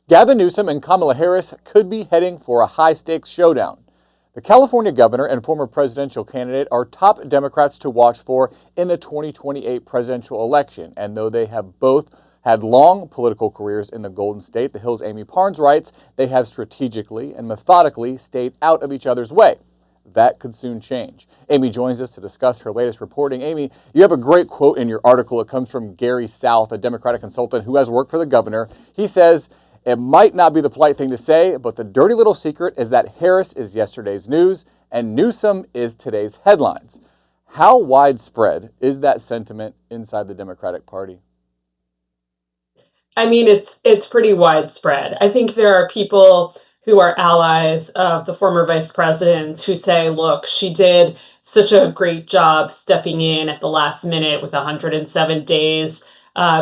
Gavin Newsom and Kamala Harris could be heading for a high-stakes showdown. The California governor and former presidential candidate are top Democrats to watch for in the 2028 presidential election. And though they have both had long political careers in the Golden State, the Hill's Amy Parnes writes, they have strategically and methodically stayed out of each other's way. That could soon change. Amy joins us to discuss her latest reporting. Amy, you have a great quote in your article. It comes from Gary South, a Democratic consultant who has worked for the governor. He says, it might not be the polite thing to say, but the dirty little secret is that Harris is yesterday's news and Newsom is today's headlines. How widespread is that sentiment inside the Democratic Party? I mean, it's pretty widespread. I think there are people who are allies of the former vice president who say, look, she did such a great job stepping in at the last minute with 107 days.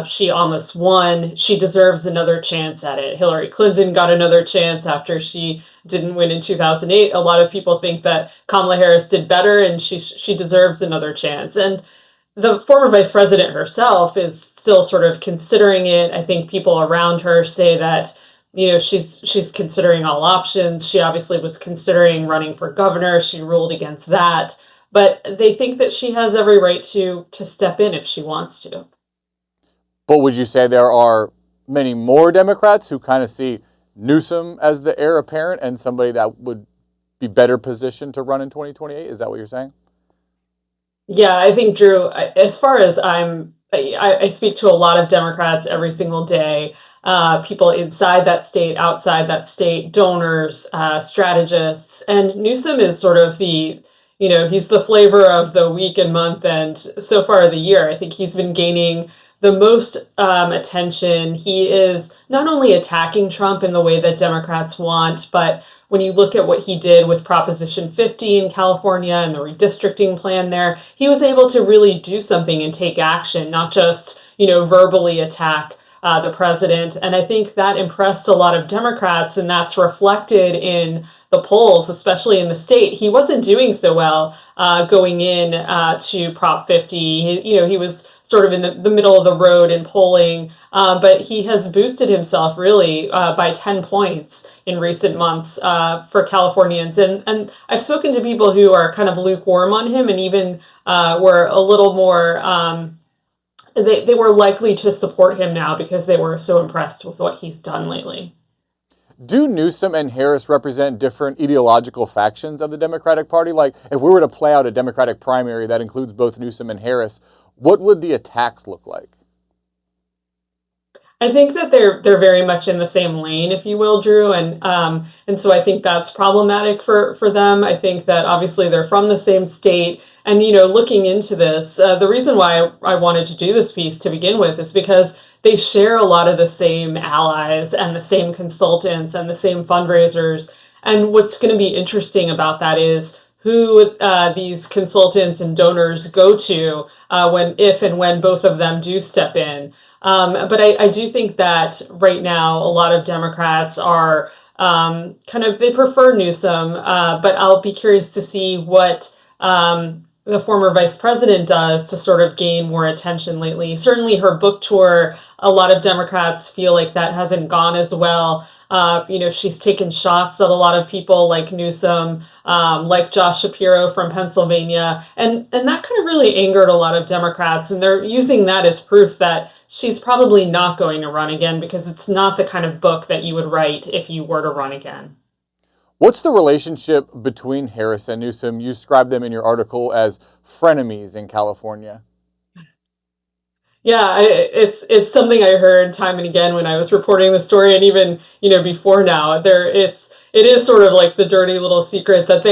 She almost won. She deserves another chance at it. Hillary Clinton got another chance after she didn't win in 2008. A lot of people think that Kamala Harris did better and she deserves another chance. And the former vice president herself is still sort of considering it. I think people around her say that, she's considering all options. She obviously was considering running for governor. She ruled against that. But they think that she has every right to step in if she wants to. But would you say there are many more Democrats who kind of see Newsom as the heir apparent and somebody that would be better positioned to run in 2028? Is that what you're saying? Yeah, I think, Drew, as far as I speak to a lot of Democrats every single day, people inside that state, outside that state, donors, strategists, and Newsom is sort of he's the flavor of the week and month and so far of the year. I think he's been gaining the most attention. He is not only attacking Trump in the way that Democrats want, but when you look at what he did with Proposition 50 in California and the redistricting plan there, he was able to really do something and take action, not just, verbally attack the president. And I think that impressed a lot of Democrats, and that's reflected in the polls, especially in the state. He wasn't doing so well going in to Prop 50. He was sort of in the middle of the road in polling, but he has boosted himself really by 10 points in recent months for Californians. And I've spoken to people who are kind of lukewarm on him and even were a little more, they were likely to support him now because they were so impressed with what he's done lately. Do Newsom and Harris represent different ideological factions of the Democratic Party? Like, if we were to play out a Democratic primary that includes both Newsom and Harris, what would the attacks look like? I think that they're very much in the same lane, if you will, Drew, and so I think that's problematic for them. I think that obviously they're from the same state, and looking into this, the reason why I wanted to do this piece to begin with is because they share a lot of the same allies and the same consultants and the same fundraisers. And what's going to be interesting about that is who these consultants and donors go to if and when both of them do step in. But I do think that right now a lot of Democrats are they prefer Newsom, but I'll be curious to see what the former vice president does to sort of gain more attention lately. Certainly her book tour, a lot of Democrats feel like that hasn't gone as well. She's taken shots at a lot of people like Newsom, like Josh Shapiro from Pennsylvania. And that kind of really angered a lot of Democrats. And they're using that as proof that she's probably not going to run again because it's not the kind of book that you would write if you were to run again. What's the relationship between Harris and Newsom? You described them in your article as frenemies in California. Yeah, it's something I heard time and again when I was reporting the story, and even before now. It is sort of like the dirty little secret that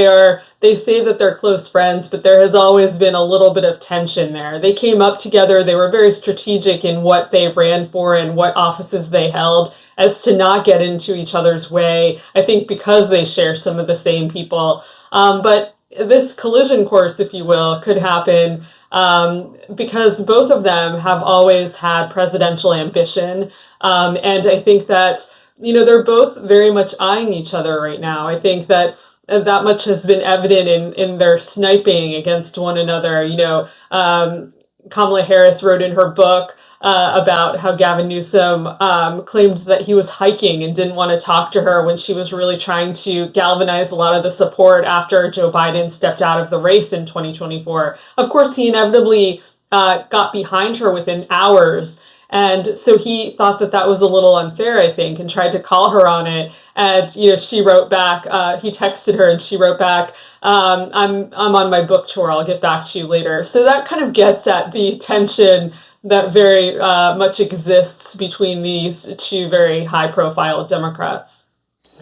they say that they're close friends, but there has always been a little bit of tension there. They came up together. They were very strategic in what they ran for and what offices they held as to not get into each other's way. I think because they share some of the same people. But this collision course, if you will, could happen because both of them have always had presidential ambition. And I think that they're both very much eyeing each other right now. I think that much has been evident in their sniping against one another. Kamala Harris wrote in her book about how Gavin Newsom claimed that he was hiking and didn't want to talk to her when she was really trying to galvanize a lot of the support after Joe Biden stepped out of the race in 2024. Of course, he inevitably got behind her within hours. And so he thought that that was a little unfair, I think, and tried to call her on it. And she wrote back. He texted her, and she wrote back, I'm on my book tour. I'll get back to you later." So that kind of gets at the tension that very much exists between these two very high-profile Democrats.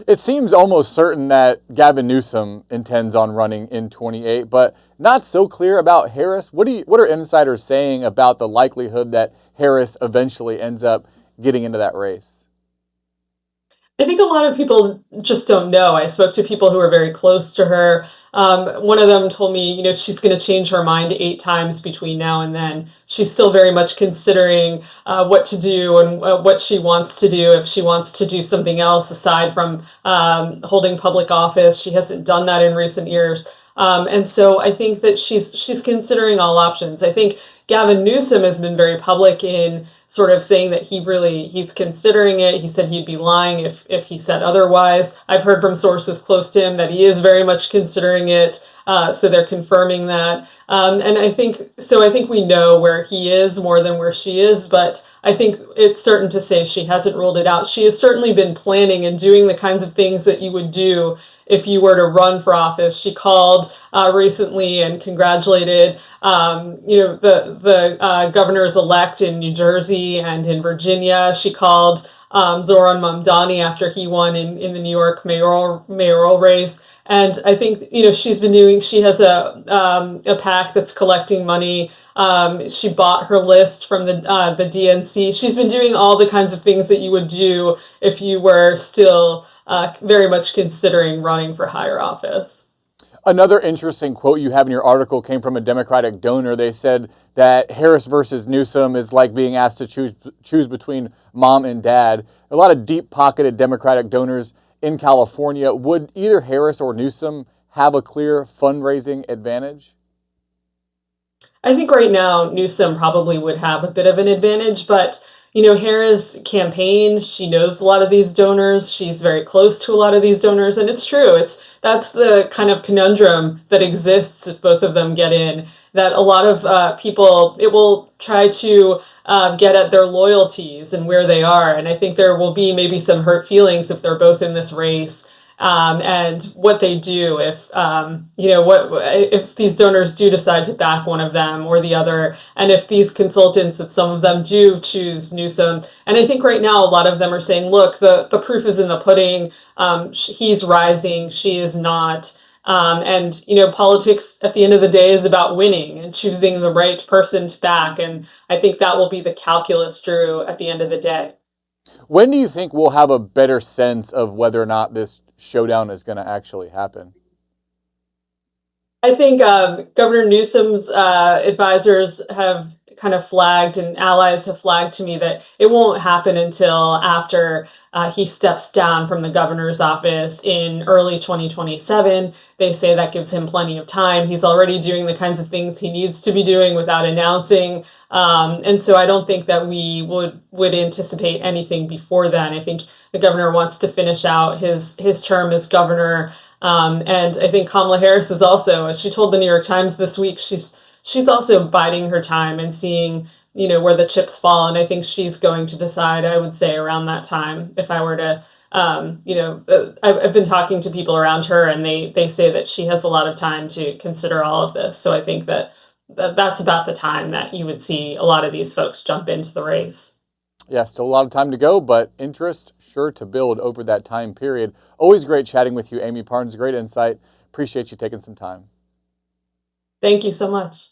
It seems almost certain that Gavin Newsom intends on running in 28, but not so clear about Harris. What are insiders saying about the likelihood that Harris eventually ends up getting into that race? I think a lot of people just don't know. I spoke to people who are very close to her. One of them told me, she's going to change her mind 8 times between now and then. She's still very much considering what to do and what she wants to do. If she wants to do something else aside from holding public office, she hasn't done that in recent years. And so I think that she's considering all options. I think Gavin Newsom has been very public in sort of saying that he's considering it. He said he'd be lying if he said otherwise. I've heard from sources close to him that he is very much considering it. So they're confirming that. And I think we know where he is more than where she is, but I think it's certain to say she hasn't ruled it out. She has certainly been planning and doing the kinds of things that you would do if you were to run for office. She called recently and congratulated, the governors-elect in New Jersey and in Virginia. She called Zoran Mamdani after he won in the New York mayoral race. And I think, she has a PAC that's collecting money. She bought her list from the DNC. She's been doing all the kinds of things that you would do if you were still very much considering running for higher office. Another interesting quote you have in your article came from a Democratic donor. They said that Harris versus Newsom is like being asked to choose between mom and dad. A lot of deep-pocketed Democratic donors in California. Would either Harris or Newsom have a clear fundraising advantage? I think right now Newsom probably would have a bit of an advantage, but Harris campaigned. She knows a lot of these donors. She's very close to a lot of these donors, and it's true. That's the kind of conundrum that exists if both of them get in. That a lot of people, it will try to get at their loyalties and where they are, and I think there will be maybe some hurt feelings if they're both in this race. And what they do if these donors do decide to back one of them or the other, and if these consultants, if some of them do choose Newsom. And I think right now a lot of them are saying, look, the proof is in the pudding. He's rising, she is not. And politics at the end of the day is about winning and choosing the right person to back. And I think that will be the calculus, Drew, at the end of the day. When do you think we'll have a better sense of whether or not this showdown is going to actually happen? I think Governor Newsom's advisors have kind of flagged, and allies have flagged to me, that it won't happen until after he steps down from the governor's office in early 2027. They say that gives him plenty of time. He's already doing the kinds of things he needs to be doing without announcing. And so I don't think that we would anticipate anything before then. I think the governor wants to finish out his term as governor. And I think Kamala Harris is also, as she told the New York Times this week, she's also biding her time and seeing, where the chips fall. And I think she's going to decide, I would say, around that time. If I were to, I've been talking to people around her, and they say that she has a lot of time to consider all of this. So I think that's about the time that you would see a lot of these folks jump into the race. Yeah, still a lot of time to go, but interest sure to build over that time period. Always great chatting with you, Amy Parnes. Great insight. Appreciate you taking some time. Thank you so much.